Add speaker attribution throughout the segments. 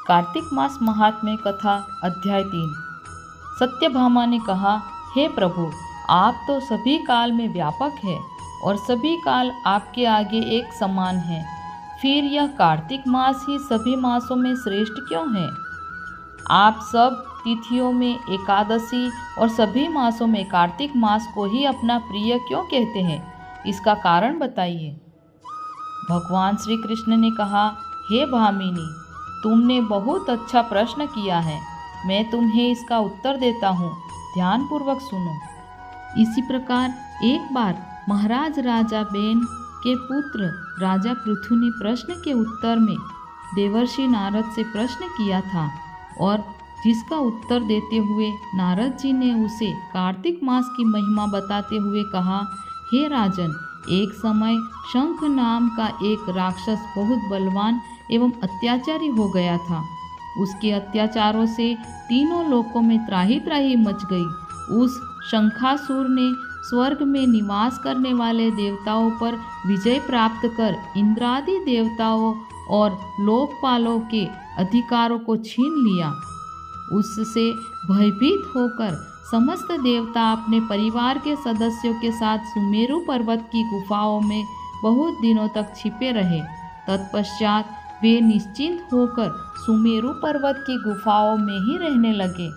Speaker 1: कार्तिक मास महात्म्य कथा अध्याय 3। सत्यभामा ने कहा, हे प्रभु, आप तो सभी काल में व्यापक है और सभी काल आपके आगे एक समान है। फिर यह कार्तिक मास ही सभी मासों में श्रेष्ठ क्यों है? आप सब तिथियों में एकादशी और सभी मासों में कार्तिक मास को ही अपना प्रिय क्यों कहते हैं? इसका कारण बताइए। भगवान श्री कृष्ण ने कहा, हे भामिनी, तुमने बहुत अच्छा प्रश्न किया है। मैं तुम्हें इसका उत्तर देता हूँ, ध्यानपूर्वक सुनो। इसी प्रकार एक बार महाराज राजा बेन के पुत्र राजा पृथु ने प्रश्न के उत्तर में देवर्षि नारद से प्रश्न किया था और जिसका उत्तर देते हुए नारद जी ने उसे कार्तिक मास की महिमा बताते हुए कहा, हे राजन, एक समय शंख नाम का एक राक्षस बहुत बलवान एवं अत्याचारी हो गया था। उसके अत्याचारों से तीनों लोकों में त्राही त्राही मच गई। उस शंखासुर ने स्वर्ग में निवास करने वाले देवताओं पर विजय प्राप्त कर इंद्रादि देवताओं और लोकपालों के अधिकारों को छीन लिया। उससे भयभीत होकर समस्त देवता अपने परिवार के सदस्यों के साथ सुमेरु पर्वत की गुफाओं में बहुत दिनों तक छिपे रहे। तत्पश्चात वे निश्चिंत होकर सुमेरु पर्वत की गुफाओं में ही रहने लगे।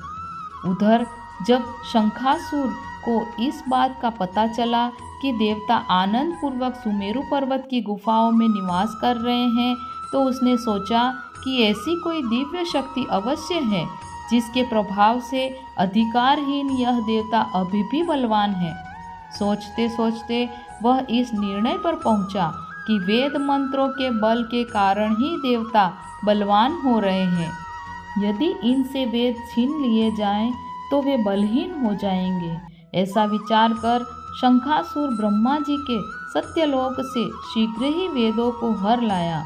Speaker 1: उधर जब शंखासुर को इस बात का पता चला कि देवता आनंद पूर्वक सुमेरु पर्वत की गुफाओं में निवास कर रहे हैं, तो उसने सोचा कि ऐसी कोई दिव्य शक्ति अवश्य है जिसके प्रभाव से अधिकारहीन यह देवता अभी भी बलवान है। सोचते सोचते वह इस निर्णय पर पहुंचा कि वेद मंत्रों के बल के कारण ही देवता बलवान हो रहे हैं। यदि इनसे वेद छीन लिए जाएं तो वे बलहीन हो जाएंगे। ऐसा विचार कर शंखासुर ब्रह्मा जी के सत्यलोक से शीघ्र ही वेदों को हर लाया।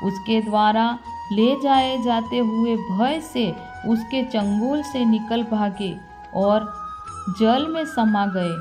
Speaker 1: उसके द्वारा ले जाए जाते हुए भय से उसके चंगुल से निकल भागे और जल में समा गए।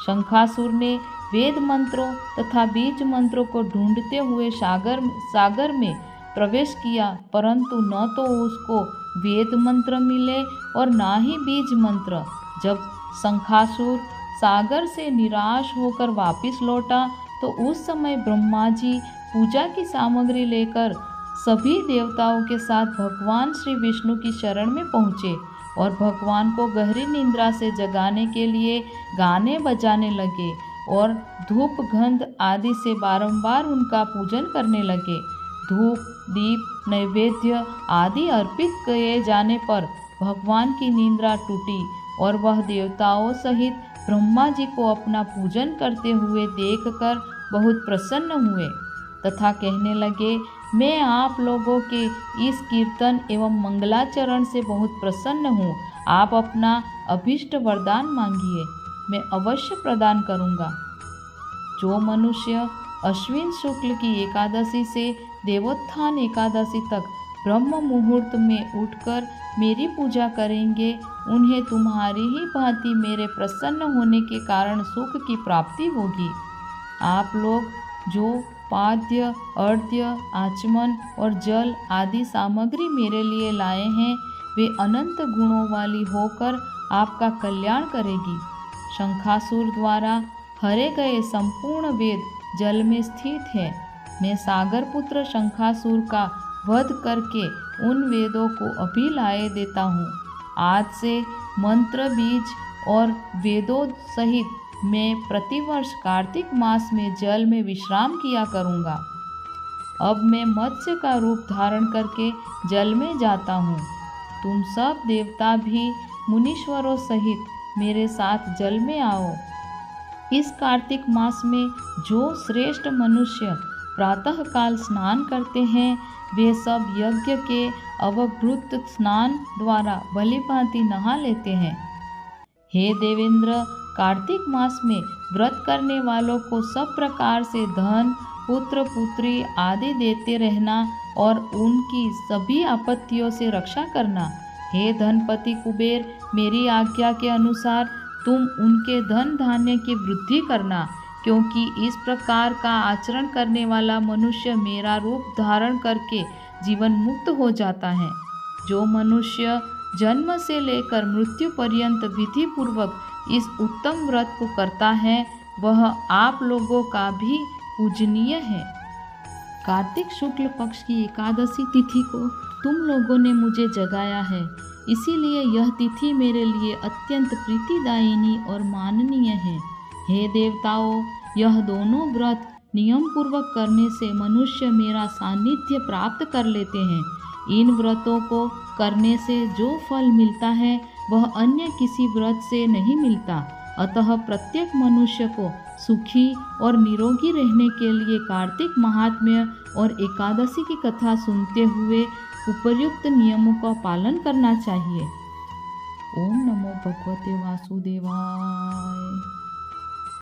Speaker 1: शंखासुर ने वेद मंत्रों तथा बीज मंत्रों को ढूंढते हुए सागर में प्रवेश किया, परंतु न तो उसको वेद मंत्र मिले और न ही बीज मंत्र। जब शंखासुर सागर से निराश होकर वापस लौटा तो उस समय ब्रह्मा जी पूजा की सामग्री लेकर सभी देवताओं के साथ भगवान श्री विष्णु की शरण में पहुँचे और भगवान को गहरी निद्रा से जगाने के लिए गाने बजाने लगे और धूप गंध आदि से बारंबार उनका पूजन करने लगे। धूप, दीप, नैवेद्य आदि अर्पित किए जाने पर भगवान की निद्रा टूटी और वह देवताओं सहित ब्रह्मा जी को अपना पूजन करते हुए देखकर बहुत प्रसन्न हुए तथा कहने लगे, मैं आप लोगों के इस कीर्तन एवं मंगलाचरण से बहुत प्रसन्न हूँ। आप अपना अभीष्ट वरदान मांगिए, मैं अवश्य प्रदान करूँगा। जो मनुष्य अश्विन शुक्ल की एकादशी से देवोत्थान एकादशी तक ब्रह्म मुहूर्त में उठकर मेरी पूजा करेंगे, उन्हें तुम्हारी ही भांति मेरे प्रसन्न होने के कारण सुख की प्राप्ति होगी। आप लोग जो पाद्य, अर्घ्य, आचमन और जल आदि सामग्री मेरे लिए लाए हैं, वे अनंत गुणों वाली होकर आपका कल्याण करेगी। शंखासुर द्वारा हरे गए संपूर्ण वेद जल में स्थित है। मैं सागर पुत्र शंखासुर का वध करके उन वेदों को अभी लाए देता हूँ। आज से मंत्र, बीज और वेदों सहित मैं प्रतिवर्ष कार्तिक मास में जल में विश्राम किया करूँगा। अब मैं मत्स्य का रूप धारण करके जल में जाता हूँ। तुम सब देवता भी मुनीश्वरों सहित मेरे साथ जल में आओ। इस कार्तिक मास में जो श्रेष्ठ मनुष्य प्रातःकाल स्नान करते हैं, वे सब यज्ञ के अवभृत स्नान द्वारा भलीभांति नहा लेते हैं। हे देवेंद्र, कार्तिक मास में व्रत करने वालों को सब प्रकार से धन, पुत्र, पुत्री आदि देते रहना और उनकी सभी आपत्तियों से रक्षा करना। हे धनपति कुबेर, मेरी आज्ञा के अनुसार तुम उनके धन धान्य की वृद्धि करना। क्योंकि इस प्रकार का आचरण करने वाला मनुष्य मेरा रूप धारण करके जीवन मुक्त हो जाता है। जो मनुष्य जन्म से लेकर मृत्यु पर्यंत विधि पूर्वक इस उत्तम व्रत को करता है वह आप लोगों का भी पूजनीय है। कार्तिक शुक्ल पक्ष की एकादशी तिथि को तुम लोगों ने मुझे जगाया है, इसीलिए यह तिथि मेरे लिए अत्यंत प्रीतिदायिनी और माननीय है। हे देवताओं, यह दोनों व्रत नियम पूर्वक करने से मनुष्य मेरा सानिध्य प्राप्त कर लेते हैं। इन व्रतों को करने से जो फल मिलता है वह अन्य किसी व्रत से नहीं मिलता। अतः प्रत्येक मनुष्य को सुखी और निरोगी रहने के लिए कार्तिक महात्म्य और एकादशी की कथा सुनते हुए उपर्युक्त नियमों का पालन करना चाहिए। ओम नमो भगवते वासुदेवाय।